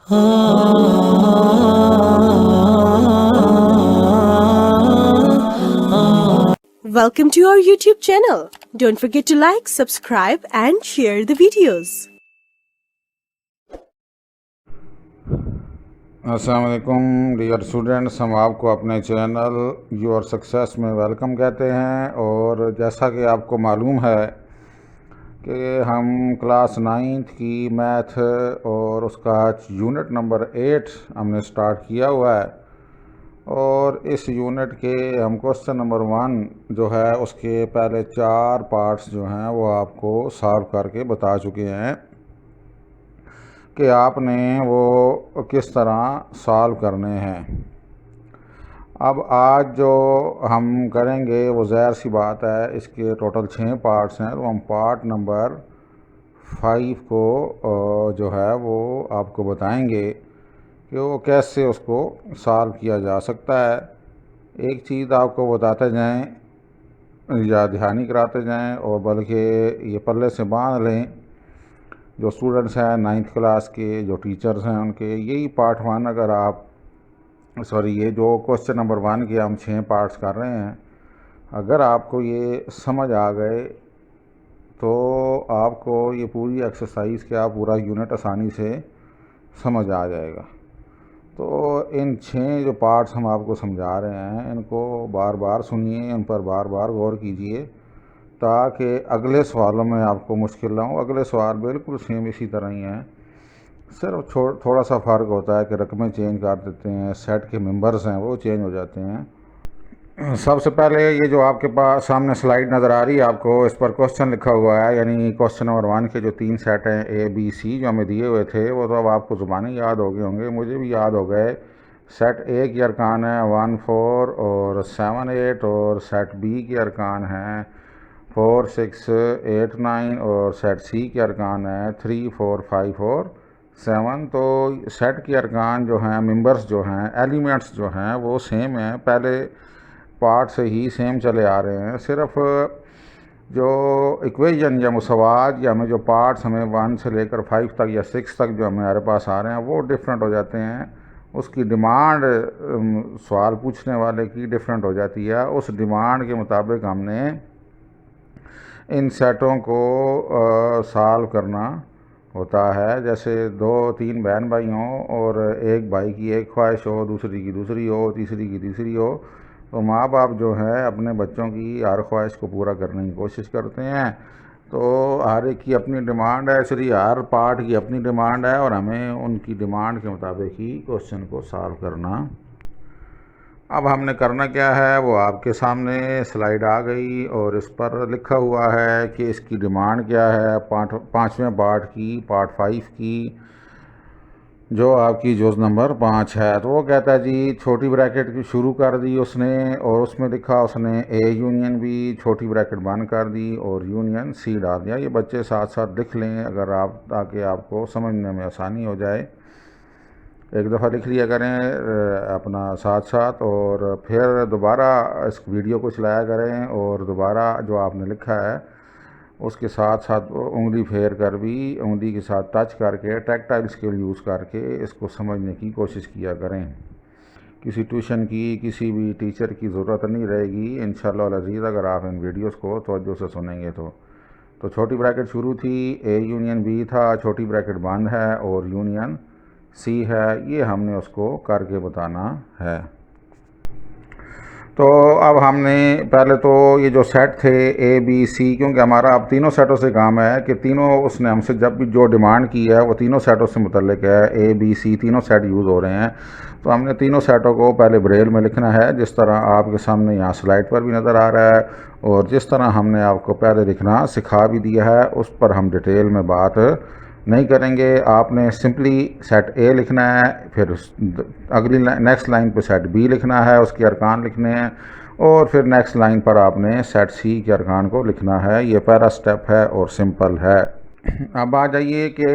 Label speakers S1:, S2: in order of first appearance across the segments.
S1: Welcome to our YouTube channel. Don't forget to like, subscribe and share the videos.
S2: अस्सलाम वालेकुम dear students, हम आपको अपने channel your success में welcome कहते हैं। और जैसा कि आपको मालूम है कि हम क्लास 9th की मैथ और उसका यूनिट नंबर 8 हमने स्टार्ट किया हुआ है। और इस यूनिट के हम क्वेश्चन नंबर 1 जो है उसके पहले 4 पार्ट्स जो हैं वो आपको सॉल्व करके बता चुके हैं कि आपने वो किस तरह सॉल्व करने हैं। अब आज जो हम करेंगे वो ज़ाहिर सी बात है, इसके टोटल 6 पार्ट्स हैं, तो हम पार्ट नंबर 5 को जो है वो आपको बताएंगे कि वो कैसे उसको सॉल्व किया जा सकता है। एक चीज़ आपको बताते जाएं या ध्यान कराते जाएं, और बल्कि ये पल्ले से बांध लें जो स्टूडेंट्स हैं 9th क्लास के, जो टीचर्स हैं उनके, यही पार्ट 1 अगर आप ये जो क्वेश्चन नंबर 1 के हम 6 पार्ट्स कर रहे हैं, अगर आपको ये समझ आ गए तो आपको ये पूरी एक्सरसाइज का पूरा यूनिट आसानी से समझ आ जाएगा। तो इन 6 जो पार्ट्स हम आपको समझा रहे हैं, इनको बार बार सुनिए, इन पर बार बार गौर कीजिए ताकि अगले सवालों में आपको मुश्किल ना हो। अगले सवाल बिल्कुल सेम इसी तरह ही हैं, सिर्फ थोड़ा सा फ़र्क होता है कि रकमें चेंज कर देते हैं, सेट के मेंबर्स हैं वो चेंज हो जाते हैं। सबसे पहले ये जो आपके पास सामने स्लाइड नज़र आ रही है आपको, इस पर क्वेश्चन लिखा हुआ है, यानी क्वेश्चन नंबर 1 के जो 3 सेट हैं A B C जो हमें दिए हुए थे, वो तो अब आपको ज़ुबानी याद हो गए होंगे, मुझे भी याद हो गए। सेट A के अरकान है 1 4 और 7 8, और सेट B के अरकान हैं 4 6 8 9, और सेट C के अरकान है 3 4 5 और 7। तो सेट के अरकान जो हैं, मेंबर्स जो हैं, एलिमेंट्स जो हैं वो सेम हैं, पहले पार्ट से ही सेम चले आ रहे हैं। सिर्फ जो इक्वेशन या मुसवात या हमें जो पार्ट्स हमें 1 से लेकर 5 तक या 6 तक जो हमारे पास आ रहे हैं वो डिफरेंट हो जाते हैं। उसकी डिमांड सवाल पूछने वाले की डिफरेंट हो जाती है। उस डिमांड के मुताबिक हमने इन सेटों को सॉल्व करना होता है। जैसे 2-3 बहन भाई हों और एक भाई की एक ख्वाहिश हो, दूसरी की दूसरी हो, तीसरी की तीसरी हो, तो माँ बाप जो है अपने बच्चों की हर ख्वाहिश को पूरा करने की कोशिश करते हैं। तो हर एक की अपनी डिमांड है, इसलिए हर पार्ट की अपनी डिमांड है और हमें उनकी डिमांड के मुताबिक ही क्वेश्चन को सॉल्व करना। अब हमने करना क्या है वो आपके सामने स्लाइड आ गई, और इस पर लिखा हुआ है कि इसकी डिमांड क्या है। 5वें पार्ट की, पार्ट 5 की, जो आपकी जोज नंबर 5 है। तो वो कहता है जी, छोटी ब्रैकेट की शुरू कर दी उसने, और उसमें लिखा उसने A यूनियन B, छोटी ब्रैकेट बंद कर दी और यूनियन C डाल दिया। ये बच्चे साथ साथ लिख लें अगर आप, ताकि आपको समझने में आसानी हो जाए। एक दफ़ा लिख लिया करें अपना साथ साथ, और फिर दोबारा इस वीडियो को चलाया करें, और दोबारा जो आपने लिखा है उसके साथ साथ उंगली फेर कर भी, उंगली के साथ टच करके, टैक्टाइल स्किल यूज़ करके इसको समझने की कोशिश किया करें। किसी ट्यूशन की, किसी भी टीचर की ज़रूरत नहीं रहेगी इंशाअल्लाह अज़ीज़, अगर आप इन वीडियोस को तवज्जो से सुनेंगे तो छोटी ब्रैकेट शुरू थी, A यूनियन B था, छोटी ब्रैकेट बंद है और यूनियन C है। ये हमने उसको करके बताना है। तो अब हमने पहले तो ये जो सेट थे A B C, क्योंकि हमारा अब तीनों सेटों से काम है कि तीनों, उसने हमसे जब भी जो डिमांड की है वो तीनों सेटों से मुतल्लिक है। A B C तीनों सेट यूज़ हो रहे हैं, तो हमने तीनों सेटों को पहले ब्रेल में लिखना है, जिस तरह आपके सामने यहाँ स्लाइड पर भी नज़र आ रहा है, और जिस तरह हमने आपको पहले लिखना सिखा भी दिया है, उस पर हम डिटेल में बात नहीं करेंगे। आपने सिंपली सेट A लिखना है, फिर अगली नेक्स्ट लाइन पे सेट B लिखना है, उसके अरकान लिखने हैं, और फिर नेक्स्ट लाइन पर आपने सेट C के अरकान को लिखना है। ये पहला स्टेप है और सिंपल है। अब आ जाइए कि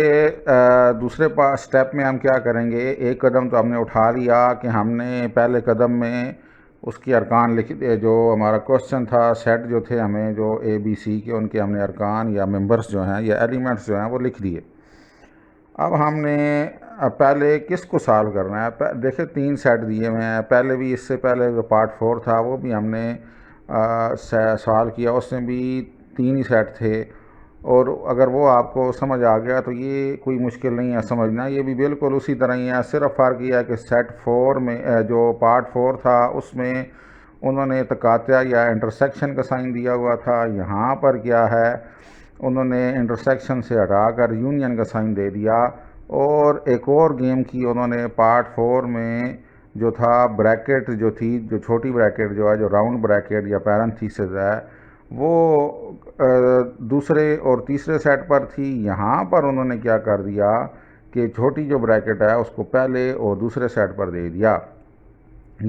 S2: दूसरे स्टेप में हम क्या करेंगे। एक कदम तो हमने उठा लिया कि हमने पहले कदम में उसकी अरकान लिख दिए। जो हमारा क्वेश्चन था, सेट जो थे हमें जो A B C के, उनके हमने अरकान या मेंबर्स जो हैं या एलिमेंट्स जो हैं वो लिख दिए। अब हमने अब पहले किसको सॉल्व करना है। देखिए 3 सेट दिए हुए हैं, पहले भी इससे पहले जो पार्ट 4 था वो भी हमने सॉल्व किया, उसमें भी 3 ही सेट थे। और अगर वो आपको समझ आ गया तो ये कोई मुश्किल नहीं है समझना, ये भी बिल्कुल उसी तरह ही है। सिर्फ फ़र्क ये है कि सेट 4 में जो पार्ट 4 था उसमें उन्होंने तकात्या या इंटरसेक्शन का साइन दिया हुआ था। यहाँ पर क्या है, उन्होंने इंटरसेक्शन से हटाकर यूनियन का साइन दे दिया। और एक और गेम की उन्होंने पार्ट 4 में जो था ब्रैकेट जो थी, जो छोटी ब्रैकेट जो है, जो राउंड ब्रैकेट या पैरेंथेसिस है, वो दूसरे और तीसरे सेट पर थी। यहाँ पर उन्होंने क्या कर दिया कि छोटी जो ब्रैकेट है उसको पहले और दूसरे सेट पर दे दिया।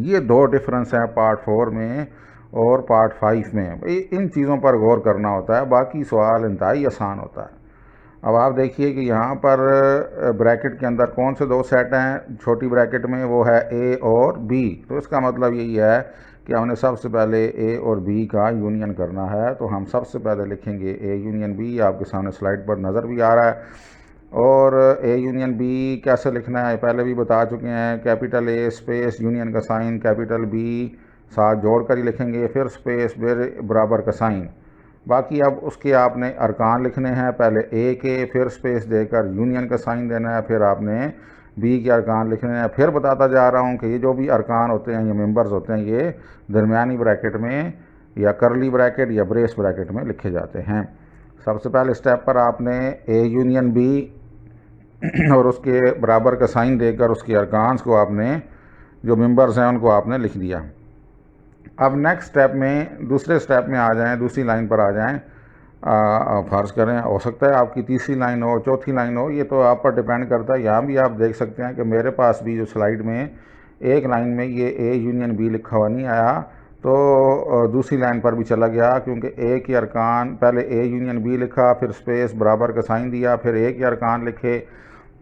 S2: ये 2 डिफरेंस हैं पार्ट 4 में और पार्ट 5 में। इन चीज़ों पर गौर करना होता है, बाकी सवाल इंतहाई आसान होता है। अब आप देखिए कि यहाँ पर ब्रैकेट के अंदर कौन से 2 सेट हैं छोटी ब्रैकेट में, वो है ए और बी। तो इसका मतलब यही है कि हमने सबसे पहले ए और बी का यूनियन करना है। तो हम सबसे पहले लिखेंगे ए यूनियन बी, आपके सामने स्लाइड पर नज़र भी आ रहा है। और ए यूनियन बी कैसे लिखना है पहले भी बता चुके हैं, कैपिटल ए स्पेस यूनियन का साइन, कैपिटल बी साथ जोड़ कर ही लिखेंगे, फिर स्पेस, फिर बराबर का साइन। बाकी अब उसके आपने अरकान लिखने हैं, पहले ए के, फिर स्पेस देकर यूनियन का साइन देना है, फिर आपने बी के अरकान लिखने हैं। फिर बताता जा रहा हूँ कि ये जो भी अरकान होते हैं, ये मेंबर्स होते हैं, ये दरमियानी ब्रैकेट में या करली ब्रैकेट या ब्रेस ब्रैकेट में लिखे जाते हैं। सबसे पहले स्टेप पर आपने ए यूनियन बी और उसके बराबर का साइन देकर उसके अरकान को आपने, जो मेंबर्स हैं, उनको आपने लिख दिया। अब नेक्स्ट स्टेप में, दूसरे स्टेप में आ जाएं, दूसरी लाइन पर आ जाएं। फ़र्ज़ करें हो सकता है आपकी तीसरी लाइन हो, चौथी लाइन हो, ये तो आप पर डिपेंड करता है। यहाँ भी आप देख सकते हैं कि मेरे पास भी जो स्लाइड में एक लाइन में ये ए यूनियन बी लिखा हुआ नहीं आया, तो दूसरी लाइन पर भी चला गया, क्योंकि ए के अरकान, पहले ए यूनियन बी लिखा, फिर स्पेस बराबर का साइन दिया, फिर ए के अरकान लिखे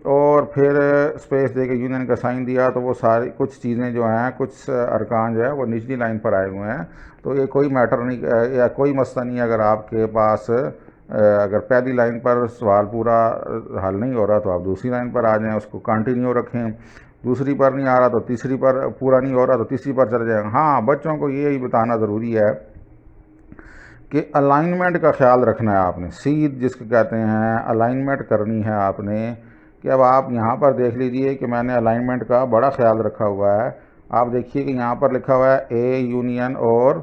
S2: और फिर स्पेस दे के यूनियन का साइन दिया। तो वो सारी कुछ चीज़ें जो हैं, कुछ अरकान जो है वो निचली लाइन पर आए हुए हैं। तो ये कोई मैटर नहीं या कोई मसला नहीं, अगर आपके पास अगर पहली लाइन पर सवाल पूरा हल नहीं हो रहा तो आप दूसरी लाइन पर आ जाएं, उसको कंटिन्यू रखें। दूसरी पर नहीं आ रहा तो तीसरी पर, पूरा नहीं हो रहा तो तीसरी पर चले जाएँ। हाँ, बच्चों को ये ही बताना ज़रूरी है कि अलाइनमेंट का ख्याल रखना है आपने, सीध जिसको कहते हैं, अलाइनमेंट करनी है आपने। कि अब आप यहाँ पर देख लीजिए कि मैंने अलाइनमेंट का बड़ा ख्याल रखा हुआ है। आप देखिए कि यहाँ पर लिखा हुआ है ए यूनियन और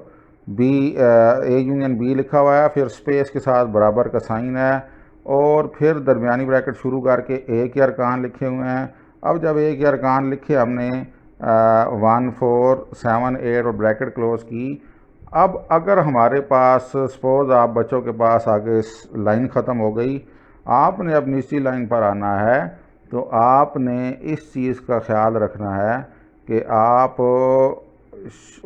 S2: बी, ए यूनियन बी लिखा हुआ है, फिर स्पेस के साथ बराबर का साइन है और फिर दरमियानी ब्रैकेट शुरू करके ए के अरकान लिखे हुए हैं। अब जब ए के अरकान लिखे हमने 1 4 7 8 और ब्रैकेट क्लोज की। अब अगर हमारे पास सपोज़ आप बच्चों के पास आगे लाइन ख़त्म हो गई, आपने अब निचली लाइन पर आना है, तो आपने इस चीज़ का ख्याल रखना है कि आप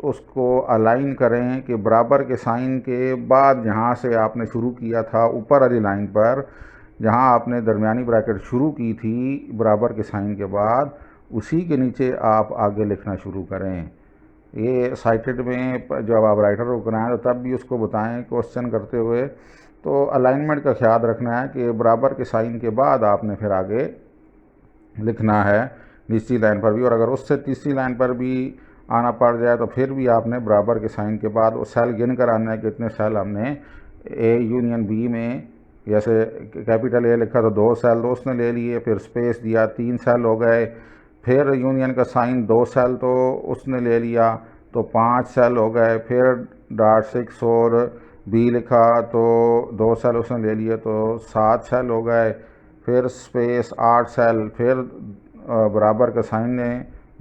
S2: उसको अलाइन करें कि बराबर के साइन के बाद जहाँ से आपने शुरू किया था, ऊपर वाली लाइन पर जहाँ आपने दरमियानी ब्रैकेट शुरू की थी बराबर के साइन के बाद, उसी के नीचे आप आगे लिखना शुरू करें। ये साइटेड में जब आप राइटर को कराएँ तो तब भी उसको बताएं क्वेश्चन करते हुए। तो अलाइनमेंट का ख्याल रखना है कि बराबर के साइन के बाद आपने फिर आगे लिखना है निचली लाइन पर भी। और अगर उससे तीसरी लाइन पर भी आना पड़ जाए तो फिर भी आपने बराबर के साइन के बाद वो सेल गिन कर आना है कि इतने सेल हमने ए यूनियन बी में, जैसे कैपिटल ए लिखा तो 2 सेल तो उसने ले लिए, फिर स्पेस दिया 3 सेल हो गए, फिर यूनियन का साइन 2 सेल तो उसने ले लिया तो 5 सेल हो गए, फिर .6 और बी लिखा तो 2 सेल उसने ले लिए तो 7 सेल हो गए, फिर स्पेस 8 सेल, फिर बराबर का साइन ने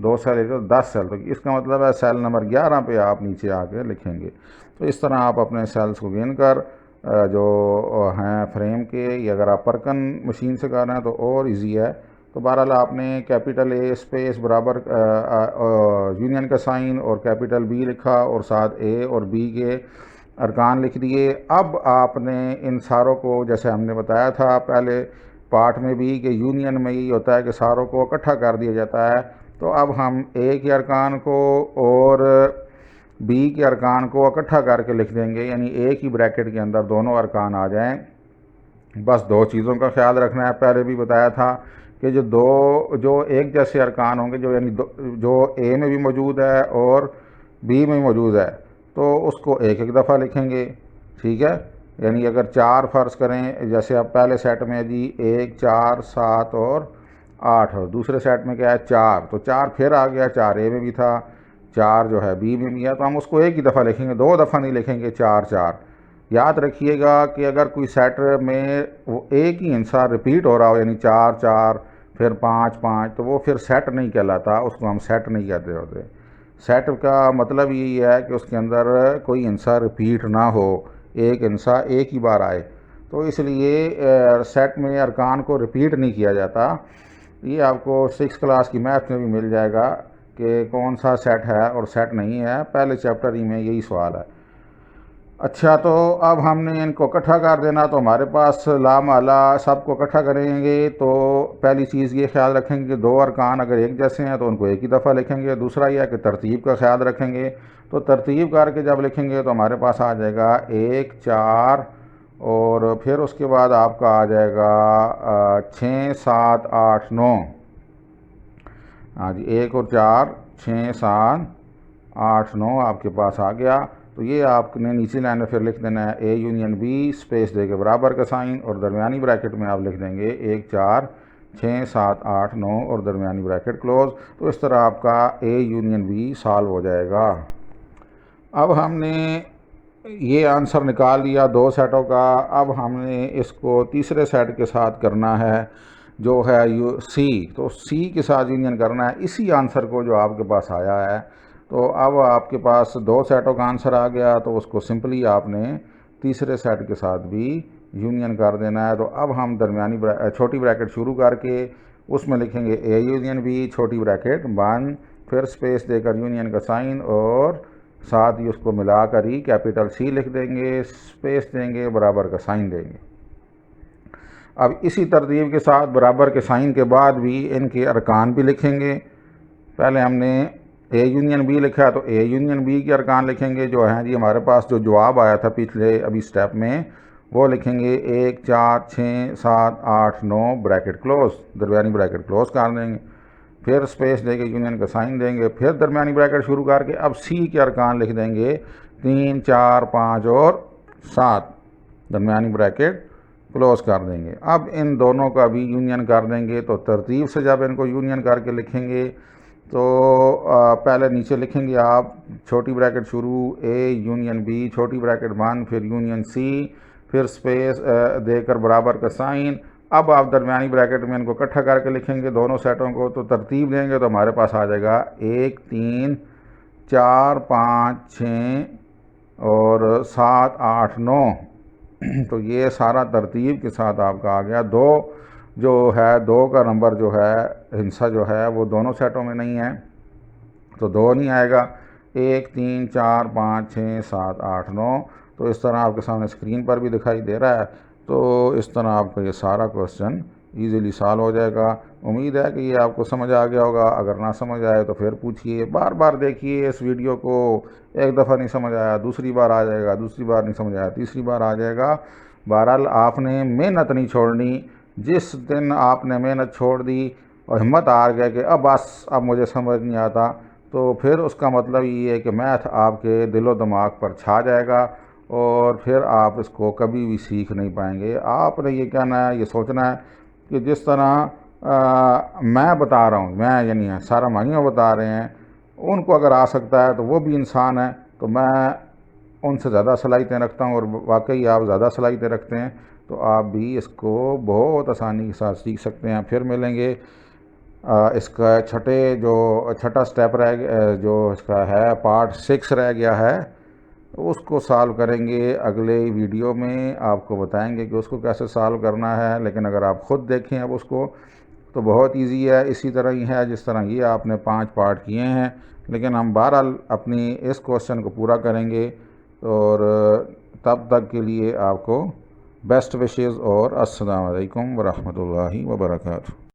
S2: 2 सेल ले तो 10 सेल। तो इसका मतलब है सेल नंबर 11 पे आप नीचे आके लिखेंगे। तो इस तरह आप अपने सेल्स को गिन कर जो हैं फ्रेम के, या अगर आप परकन मशीन से कर रहे हैं तो और इजी है। तो बहरहाल आपने कैपिटल ए स्पेस बराबर यूनियन का साइन और कैपिटल बी लिखा और साथ ए और बी के अरकान लिख दिए। अब आपने इन सारों को, जैसे हमने बताया था पहले पार्ट में भी कि यूनियन में यही होता है कि सारों को इकट्ठा कर दिया जाता है। तो अब हम ए के अरकान को और बी के अरकान को इकट्ठा करके लिख देंगे, यानी एक ही ब्रैकेट के अंदर दोनों अरकान आ जाएं। बस 2 चीज़ों का ख्याल रखना है। पहले भी बताया था कि जो एक जैसे अरकान होंगे, जो यानी जो ए में भी मौजूद है और बी में भी मौजूद है, तो उसको एक एक दफ़ा लिखेंगे। ठीक है, यानी अगर 4 फ़र्ज़ करें, जैसे अब पहले सेट में है जी 1 4 7 और 8, और दूसरे सेट में क्या है 4, तो 4 फिर आ गया, 4 ए में भी था, 4 जो है बी में भी है, तो हम उसको एक ही दफ़ा लिखेंगे, 2 दफ़ा नहीं लिखेंगे 4 4। याद रखिएगा कि अगर कोई सेट में वो एक ही हिस्सा रिपीट हो रहा हो, यानी 4 4 फिर 5 5, तो वो फिर सेट नहीं कहलाता, उसको हम सेट नहीं कहते होते। सेट का मतलब यही है कि उसके अंदर कोई हिस्सा रिपीट ना हो, एक हिस्सा एक ही बार आए, तो इसलिए सेट में अरकान को रिपीट नहीं किया जाता। ये आपको 6 क्लास की मैथ में भी मिल जाएगा कि कौन सा सेट है और सेट नहीं है, पहले चैप्टर ही में यही सवाल है। अच्छा, तो अब हमने इनको इकट्ठा कर देना, तो हमारे पास लामाला सबको इकट्ठा करेंगे, तो पहली चीज़ ये ख्याल रखेंगे कि 2 अरकान अगर एक जैसे हैं तो उनको एक ही दफ़ा लिखेंगे। दूसरा यह है कि तरतीब का ख्याल रखेंगे, तो तरतीब करके जब लिखेंगे तो हमारे पास आ जाएगा 1 4, और फिर उसके बाद आपका आ जाएगा 6 7 8 9। हाँ जी, 1 और 4 6 7 8 9 आपके पास आ गया। तो ये आपने नीचे लाइन में फिर लिख देना है ए यूनियन बी, स्पेस दे के बराबर का साइन, और दरमियानी ब्रैकेट में आप लिख देंगे 1 4 6 7 8 9 और दरमियानी ब्रैकेट क्लोज। तो इस तरह आपका ए यूनियन बी सॉल्व हो जाएगा। अब हमने ये आंसर निकाल लिया 2 सेटों का। अब हमने इसको तीसरे सेट के साथ करना है, जो है सी, तो सी के साथ यूनियन करना है इसी आंसर को जो आपके पास आया है। तो अब आपके पास 2 सेटों का आंसर आ गया, तो उसको सिंपली आपने तीसरे सेट के साथ भी यूनियन कर देना है। तो अब हम दरमियानी छोटी ब्रैकेट शुरू करके उसमें लिखेंगे ए यूनियन बी, छोटी ब्रैकेट 1, फिर स्पेस देकर यूनियन का साइन, और साथ ही उसको मिलाकर ही कैपिटल सी लिख देंगे, स्पेस देंगे, बराबर का साइन देंगे। अब इसी तरतीब के साथ बराबर के साइन के बाद भी इनके अरकान भी लिखेंगे। पहले हमने ए यूनियन बी लिखा, तो ए यूनियन बी के अरकान लिखेंगे, जो हैं जी हमारे पास जो जवाब आया था पिछले अभी स्टेप में, वो लिखेंगे 1 4 6 7 8 9 ब्रैकेट क्लोज, दरमियानी ब्रैकेट क्लोज कर देंगे, फिर स्पेस देके यूनियन का साइन देंगे, फिर दरमियानी ब्रैकेट शुरू करके अब सी के अरकान लिख देंगे 3 4 5 और 7, दरमियानी ब्रैकेट क्लोज कर देंगे। अब इन दोनों का भी यूनियन कर देंगे। तो तरतीब से जब इनको यूनियन करके लिखेंगे, तो पहले नीचे लिखेंगे आप छोटी ब्रैकेट शुरू ए यूनियन बी, छोटी ब्रैकेट 1, फिर यूनियन सी, फिर स्पेस देकर बराबर का साइन। अब आप दरमियानी ब्रैकेट में इनको इकट्ठा करके लिखेंगे दोनों सेटों को, तो तरतीब देंगे तो हमारे पास आ जाएगा 1 3 4 5 6 और 7 8 9। तो ये सारा तरतीब के साथ आपका आ गया। 2 जो है 2 का नंबर जो है हिस्सा जो है वो दोनों सेटों में नहीं है, तो 2 नहीं आएगा। 1 3 4 5 6 7 8 9। तो इस तरह आपके सामने स्क्रीन पर भी दिखाई दे रहा है। तो इस तरह आपका ये सारा क्वेश्चन ईज़िली सॉल्व हो जाएगा। उम्मीद है कि ये आपको समझ आ गया होगा। अगर ना समझ आए तो फिर पूछिए, बार बार देखिए इस वीडियो को। एक दफ़ा नहीं समझ आया दूसरी बार आ जाएगा, दूसरी बार नहीं समझ आया तीसरी बार आ जाएगा। बहरहाल आपने मेहनत नहीं छोड़नी। जिस दिन आपने मेहनत छोड़ दी और हिम्मत हार गए कि अब बस अब मुझे समझ नहीं आता, तो फिर उसका मतलब ये है कि मैथ आपके दिलो दिमाग पर छा जाएगा और फिर आप इसको कभी भी सीख नहीं पाएंगे। आपने ये कहना है, ये सोचना है कि जिस तरह मैं बता रहा हूँ, मैं यानी सारा माहियों बता रहे हैं, उनको अगर आ सकता है तो वो भी इंसान है, तो मैं उनसे ज़्यादा सलाहियतें रखता हूँ और वाकई आप ज़्यादा सलाहियतें रखते हैं, तो आप भी इसको बहुत आसानी के साथ सीख सकते हैं। फिर मिलेंगे इसका छठा स्टेप रह गया, जो इसका है पार्ट 6 रह गया है, उसको सॉल्व करेंगे अगले वीडियो में। आपको बताएंगे कि उसको कैसे सॉल्व करना है। लेकिन अगर आप ख़ुद देखें अब उसको, तो बहुत इजी है, इसी तरह ही है जिस तरह ये आपने 5 पार्ट किए हैं। लेकिन हम बहरहाल अपनी इस क्वेश्चन को पूरा करेंगे, और तब तक के लिए आपको बेस्ट विशेज़ और अस्सलाम वालेकुम व रहमतुल्लाहि व बरकातहू।